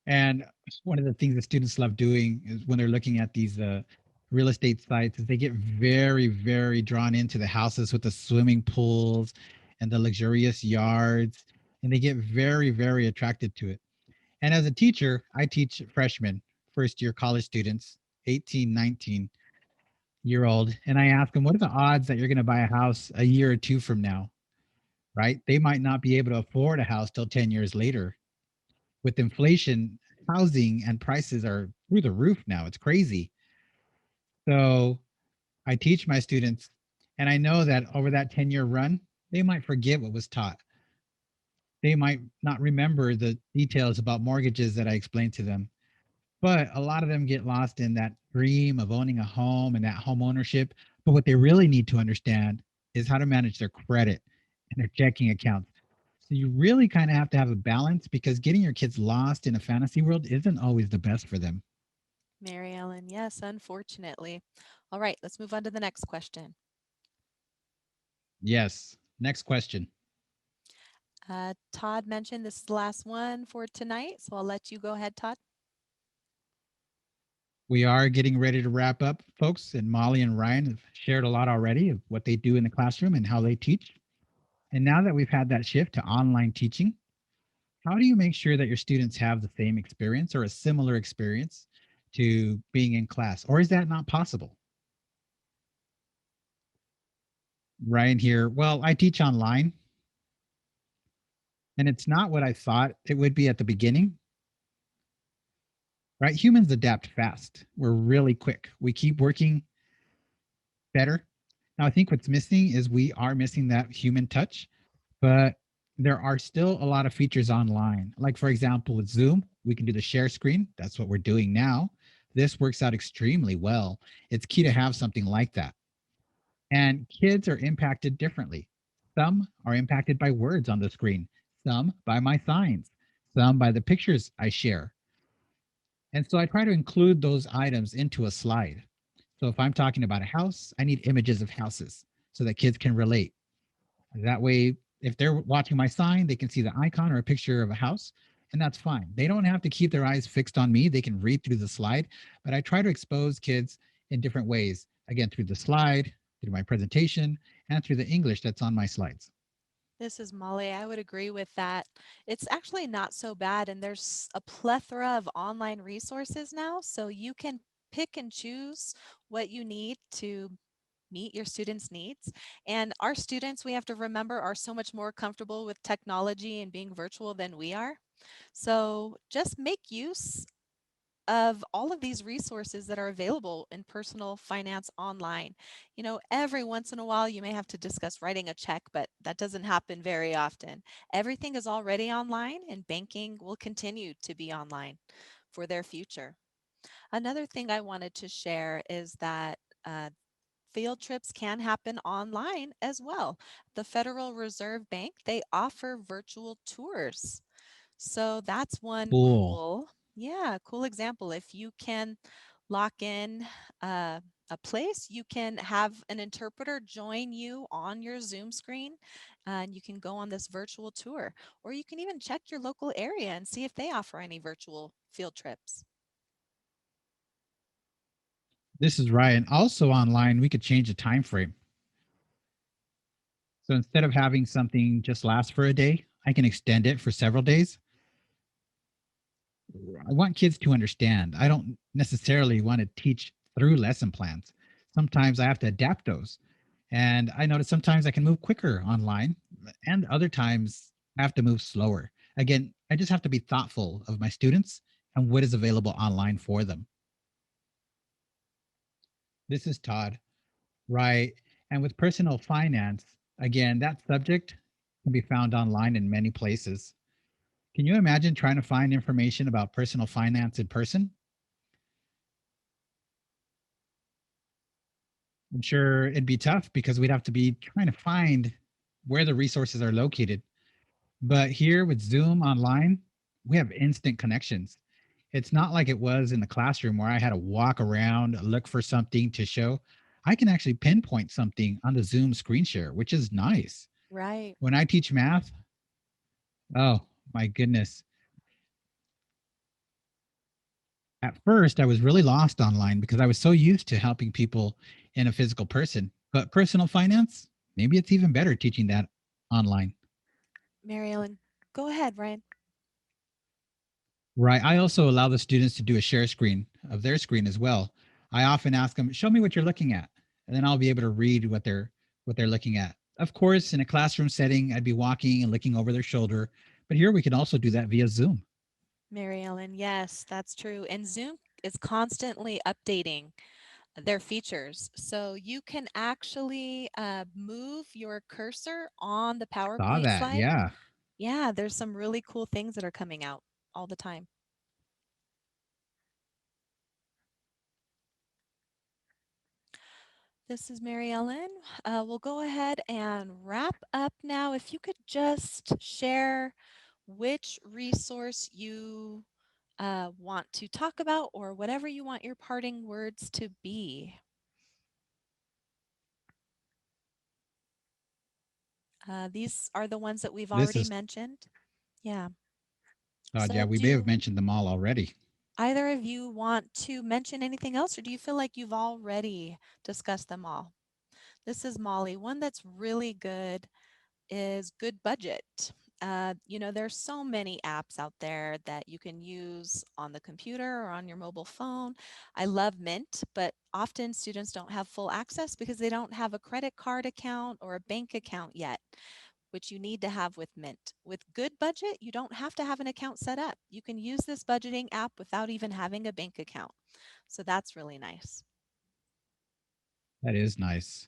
And one of the things that students love doing is when they're looking at these real estate sites is they get very, very drawn into the houses with the swimming pools and the luxurious yards. And they get very, very attracted to it. And as a teacher, I teach freshmen, first year college students, 18, 19-year old, and I ask them, what are the odds that you're going to buy a house a year or two from now? Right? They might not be able to afford a house till 10 years later. With inflation, housing and prices are through the roof now. It's crazy. So I teach my students, and I know that over that 10-year run, they might forget what was taught. They might not remember the details about mortgages that I explained to them. But a lot of them get lost in that dream of owning a home and that home ownership. But what they really need to understand is how to manage their credit and their checking accounts. So you really kind of have to have a balance because getting your kids lost in a fantasy world isn't always the best for them. Mary Ellen, yes, unfortunately. All right, let's move on to the next question. Yes. Next question. Todd mentioned this is the last one for tonight, so I'll let you go ahead, Todd. We are getting ready to wrap up, folks, and Molly and Ryan have shared a lot already of what they do in the classroom and how they teach. And now that we've had that shift to online teaching, how do you make sure that your students have the same experience or a similar experience to being in class? Or is that not possible? Ryan here. Well, I teach online and it's not what I thought it would be at the beginning, right? Humans adapt fast. We're really quick. We keep working better. Now, I think what's missing is we are missing that human touch, but there are still a lot of features online. Like, for example, with Zoom, we can do the share screen. That's what we're doing now. This works out extremely well. It's key to have something like that. And kids are impacted differently. Some are impacted by words on the screen, some by my signs, some by the pictures I share. And so I try to include those items into a slide. So if I'm talking about a house, I need images of houses so that kids can relate. That way, if they're watching my sign, they can see the icon or a picture of a house, and that's fine. They don't have to keep their eyes fixed on me. They can read through the slide, but I try to expose kids in different ways. Again, through the slide, through my presentation, and through the English that's on my slides. This is Molly. I would agree with that. It's actually not so bad, and there's a plethora of online resources now, so you can pick and choose what you need to meet your students' needs. And our students, we have to remember, are so much more comfortable with technology and being virtual than we are. So just make use of all of these resources that are available in personal finance online. You know, every once in a while you may have to discuss writing a check, but that doesn't happen very often. Everything is already online, and banking will continue to be online for their future. Another thing I wanted to share is that field trips can happen online as well. The Federal Reserve Bank, they offer virtual tours. So that's one Cool. cool, yeah, cool example. If you can lock in uh, a place, you can have an interpreter join you on your Zoom screen, and you can go on this virtual tour. Or you can even check your local area and see if they offer any virtual field trips. This is right. And also online, we could change the time frame. So instead of having something just last for a day, I can extend it for several days. I want kids to understand. I don't necessarily want to teach through lesson plans. Sometimes I have to adapt those. And I notice sometimes I can move quicker online, and other times I have to move slower. Again, I just have to be thoughtful of my students and what is available online for them. This is Todd. Right. And with personal finance, again, that subject can be found online in many places. Can you imagine trying to find information about personal finance in person? I'm sure it'd be tough because we'd have to be trying to find where the resources are located. But here with Zoom online, we have instant connections. It's not like it was in the classroom where I had to walk around, look for something to show. I can actually pinpoint something on the Zoom screen share, which is nice. Right. When I teach math, oh my goodness. At first, I was really lost online because I was so used to helping people in a physical person. But personal finance, maybe it's even better teaching that online. Mary Ellen, go ahead, Ryan. Right. I also allow the students to do a share screen of their screen as well. I often ask them, "Show me what you're looking at," and then I'll be able to read what they're looking at. Of course, in a classroom setting, I'd be walking and looking over their shoulder, but here we can also do that via Zoom. Mary Ellen, yes, that's true. And Zoom is constantly updating their features. So you can actually move your cursor on the Saw PowerPoint that. slide. Yeah. Yeah, there's some really cool things that are coming out all the time. This is Mary Ellen. We'll go ahead and wrap up now. If you could just share which resource you want to talk about or whatever you want your parting words to be. These are the ones that we've This already is mentioned. Yeah. yeah, So we may have do mentioned them all already. either of you want to mention anything else, or do you feel like you've already discussed them all? This is Molly. One that's really good is Good Budget. There's so many apps out there that you can use on the computer or on your mobile phone. I love Mint, but often students don't have full access because they don't have a credit card account or a bank account yet, which you need to have with Mint. With Good Budget, you don't have to have an account set up. You can use this budgeting app without even having a bank account. So that's really nice. That is nice.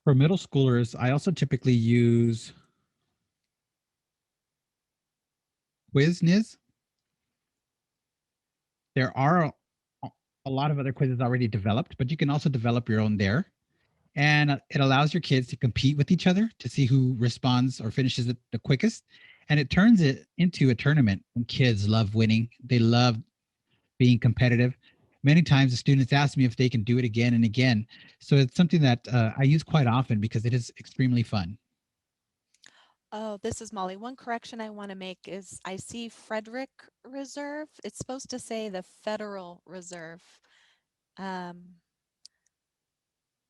For middle schoolers, I also typically use Quizniz. There are a lot of other quizzes already developed, but you can also develop your own there. And it allows your kids to compete with each other to see who responds or finishes it the quickest. And it turns it into a tournament. And kids love winning, they love being competitive. Many times the students ask me if they can do it again and again. So it's something that I use quite often because it is extremely fun. Oh, this is Molly. One correction I want to make is I see Frederick Reserve. It's supposed to say the Federal Reserve. Um,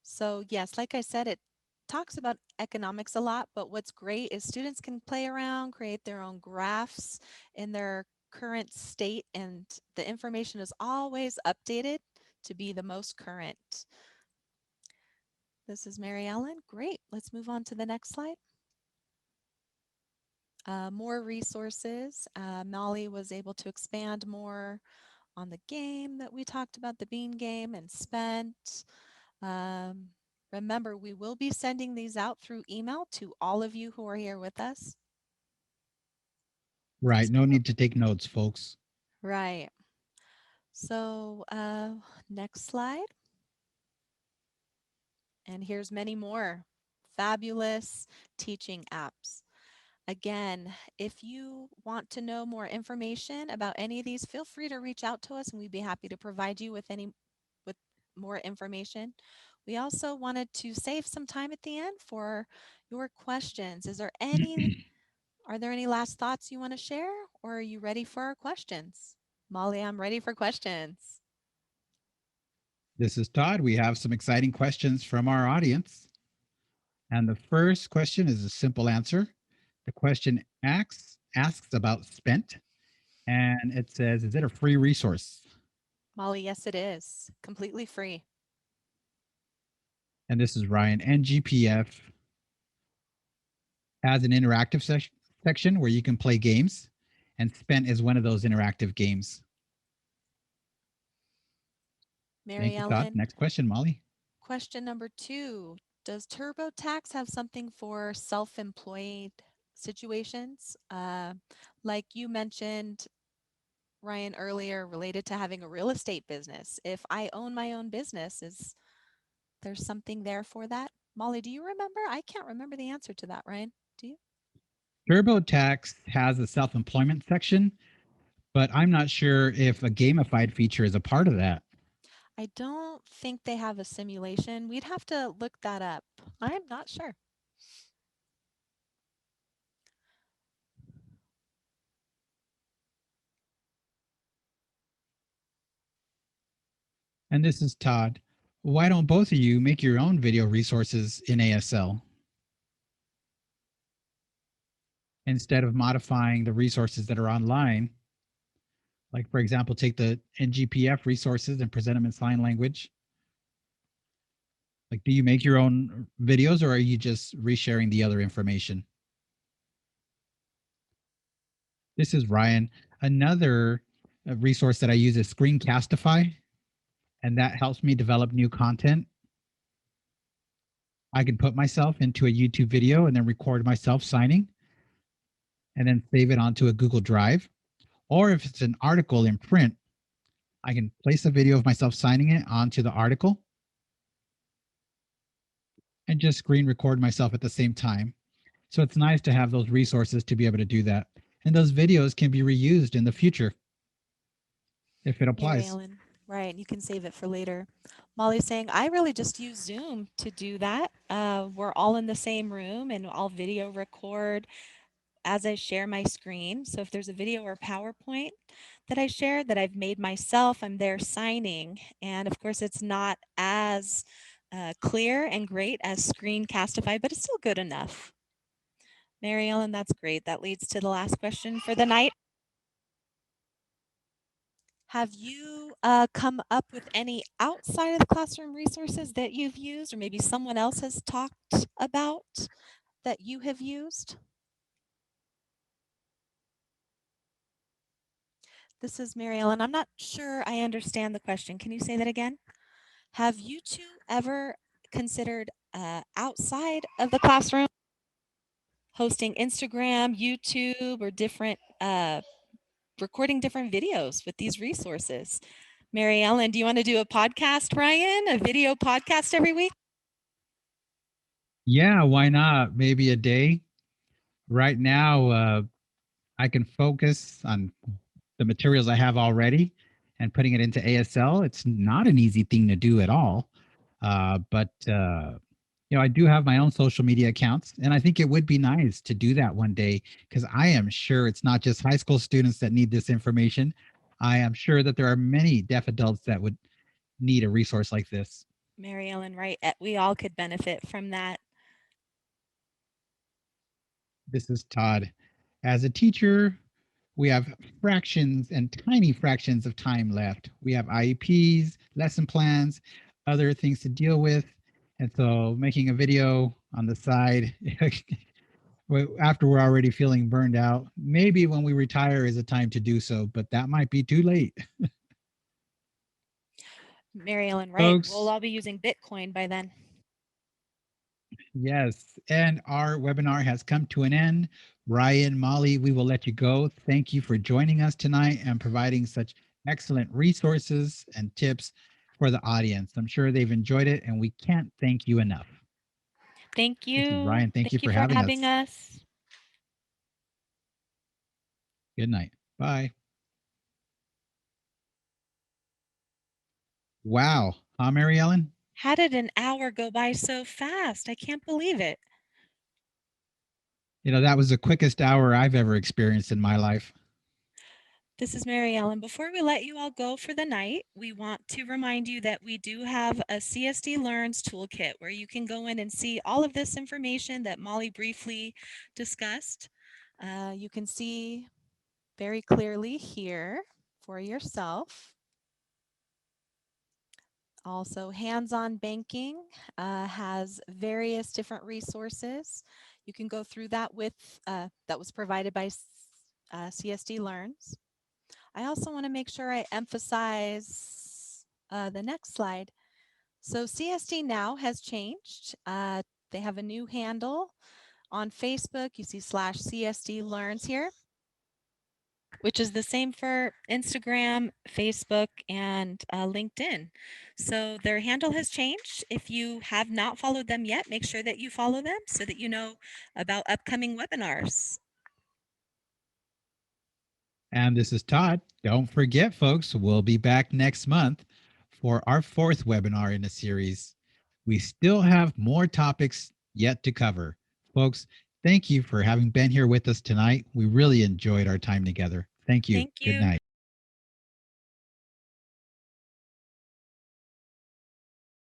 so, yes, like I said, it talks about economics a lot, but what's great is students can play around, create their own graphs in their current state, and the information is always updated to be the most current. This is Mary Ellen. Great. Let's move on to the next slide. More resources. Molly was able to expand more on the game that we talked about, the bean game, and spent. Um, Remember, we will be sending these out through email to all of you who are here with us. Right. So, No need to take notes, folks. right. So, next slide. And here's many more fabulous teaching apps. Again, if you want to know more information about any of these, feel free to reach out to us and we'd be happy to provide you with any more information. We also wanted to save some time at the end for your questions. Are there any last thoughts you want to share, or are you ready for our questions? Molly, I'm ready for questions. This is Todd. We have some exciting questions from our audience. And the first question is a simple answer. The question asks about Spent, and it says, is it a free resource? Molly, yes, it is. Completely free. And this is Ryan. Ngpf has an interactive section where you can play games, and Spent is one of those interactive games. Mary Thank you, Todd. Ellen, Next question, Molly. question number 2. Does TurboTax have something for self-employed situations? Like you mentioned, Ryan, earlier, related to having a real estate business. If I own my own business, is there something there for that? Molly, do you remember? I can't remember the answer to that, Ryan. Do you? TurboTax has a self employment section, but I'm not sure if a gamified feature is a part of that. I don't think they have a simulation. We'd have to look that up. I'm not sure. And this is Todd. Why don't both of you make your own video resources in ASL instead of modifying the resources that are online? Like, for example, take the NGPF resources and present them in sign language. Like, do you make your own videos or are you just resharing the other information? This is Ryan. Another resource that I use is Screencastify, and that helps me develop new content. I can put myself into a YouTube video and then record myself signing and then save it onto a Google Drive. Or if it's an article in print, I can place a video of myself signing it onto the article and just screen record myself at the same time. So it's nice to have those resources to be able to do that. And those videos can be reused in the future if it Mary applies. Ellen, right. You can save it for later. Molly's saying, I really just use Zoom to do that. We're all in the same room and I'll video record as I share my screen. So if there's a video or PowerPoint that I share that I've made myself, I'm there signing. And of course, it's not as clear and great as Screencastify, but it's still good enough. Mary Ellen, that's great. That leads to the last question for the night. Have you come up with any outside of the classroom resources that you've used, or maybe someone else has talked about that you have used? This is Mary Ellen. I'm not sure I understand the question. Can you say that again? Have you two ever considered outside of the classroom hosting Instagram, YouTube, or different recording different videos with these resources? Mary Ellen, do you want to do a podcast, Ryan? A video podcast every week? Yeah, why not? Maybe a day. Right now, I can focus on the materials I have already and putting it into ASL. It's not an easy thing to do at all. But I do have my own social media accounts, and I think it would be nice to do that one day because I am sure it's not just high school students that need this information. I am sure that there are many deaf adults that would need a resource like this. Mary Ellen, right? We all could benefit from that. This is Todd. As a teacher, we have fractions and tiny fractions of time left. We have IEPs, lesson plans, other things to deal with. And so making a video on the side after we're already feeling burned out, maybe when we retire is a time to do so, but that might be too late. Mary Ellen, right? We'll Folks, all be using Bitcoin by then. yes. And our webinar has come to an end. Ryan, Molly, we will let you go. Thank you for joining us tonight and providing such excellent resources and tips for the audience. I'm sure they've enjoyed it and we can't thank you enough. Thank This is you. Ryan. Thank you Thank you for for having having us. us. Good night. Bye. Wow. Huh, Mary Ellen? How did an hour go by so fast? I can't believe it. That was the quickest hour I've ever experienced in my life. This is Mary Ellen. Before we let you all go for the night, we want to remind you that we do have a CSD Learns toolkit where you can go in and see all of this information that Molly briefly discussed. You can see very clearly here for yourself. Also, hands-on banking has various different resources. You can go through that that was provided by CSD Learns. I also want to make sure I emphasize the next slide. So CSD Now has changed. They have a new handle on Facebook. You see /CSD Learns here, which is the same for Instagram, Facebook, and LinkedIn. So their handle has changed. If you have not followed them yet, make sure that you follow them so that you know about upcoming webinars. And this is Todd. Don't forget, folks, we'll be back next month for our fourth webinar in the series. We still have more topics yet to cover. Folks, thank you for having been here with us tonight. We really enjoyed our time together. Thank you. Thank Good you. night.